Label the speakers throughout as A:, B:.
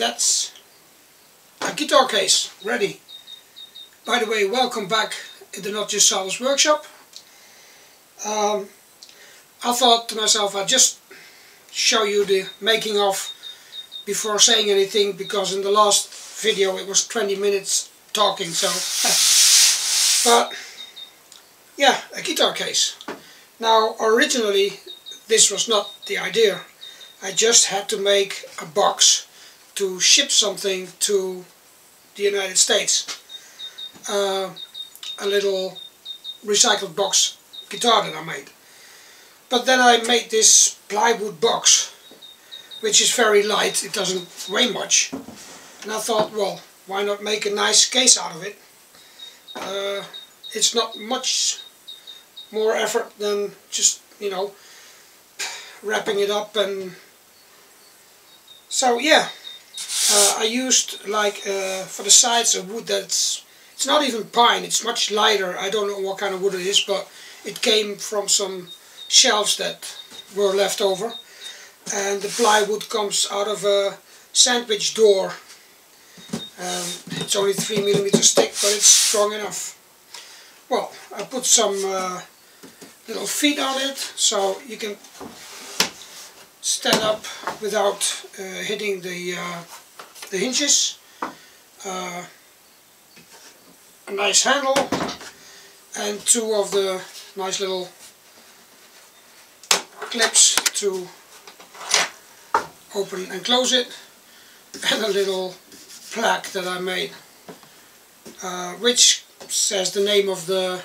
A: that's a guitar case ready. By the way, welcome back in the Not Just Saddles workshop. I thought to myself I'd just show you the making of before saying anything, because in the last video it was 20 minutes talking, so but yeah, a guitar case. Now originally this was not the idea. I just had to make a box to ship something to the United States. A little recycled box guitar that I made. But then I made this plywood box, which is very light, it doesn't weigh much. And I thought, well, why not make a nice case out of it? It's not much more effort than just, you know, wrapping it up. And so yeah, I used like for the sides a wood that's, it's not even pine, it's much lighter. I don't know what kind of wood it is, but it came from some shelves that were left over. And the plywood comes out of a sandwich door. It's only 3mm thick, but it's strong enough. Well, I put some little feet on it, so you can stand up without hitting the hinges. A nice handle and two of the nice little clips to open and close it, and a little plaque that I made, which says the name of the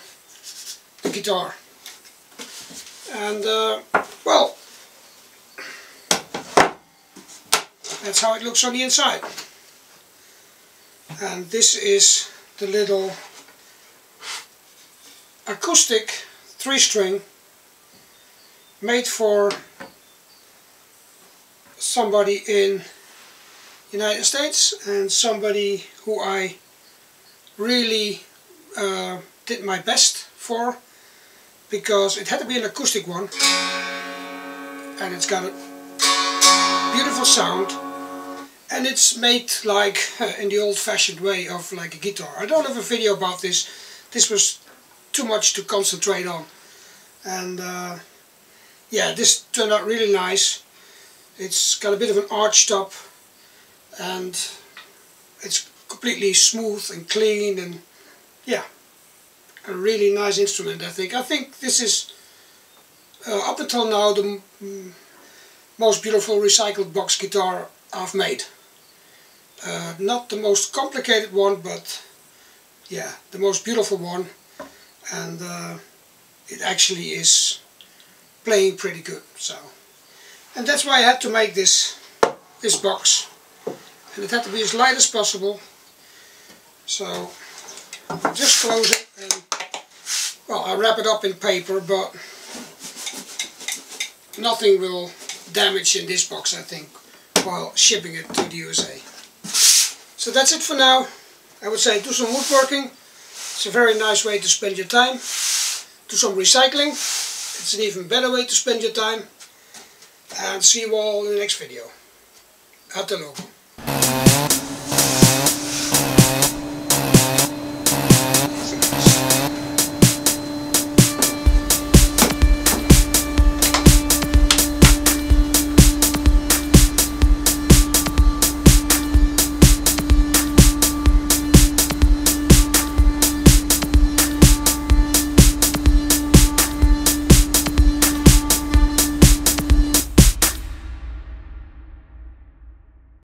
A: guitar. And well, that's how it looks on the inside. And this is the little acoustic 3-string made for somebody in United States, and somebody who I really did my best for, because it had to be an acoustic one and it's got a beautiful sound, and it's made like in the old-fashioned way of like a guitar. I don't have a video about this. This was too much to concentrate on, and yeah, this turned out really nice. It's got a bit of an arch top, and it's completely smooth and clean, and yeah, a really nice instrument. I think this is up until now the most beautiful recycled box guitar I've made. Not the most complicated one, but yeah, the most beautiful one, and it actually is playing pretty good. So, and that's why I had to make this box, and it had to be as light as possible. So just close it, and well, I wrap it up in paper, but nothing will damage in this box, I think, while shipping it to the USA. So that's it for now. I would say do some woodworking. It's a very nice way to spend your time. Do some recycling. It's an even better way to spend your time. And see you all in the next video. Hasta luego.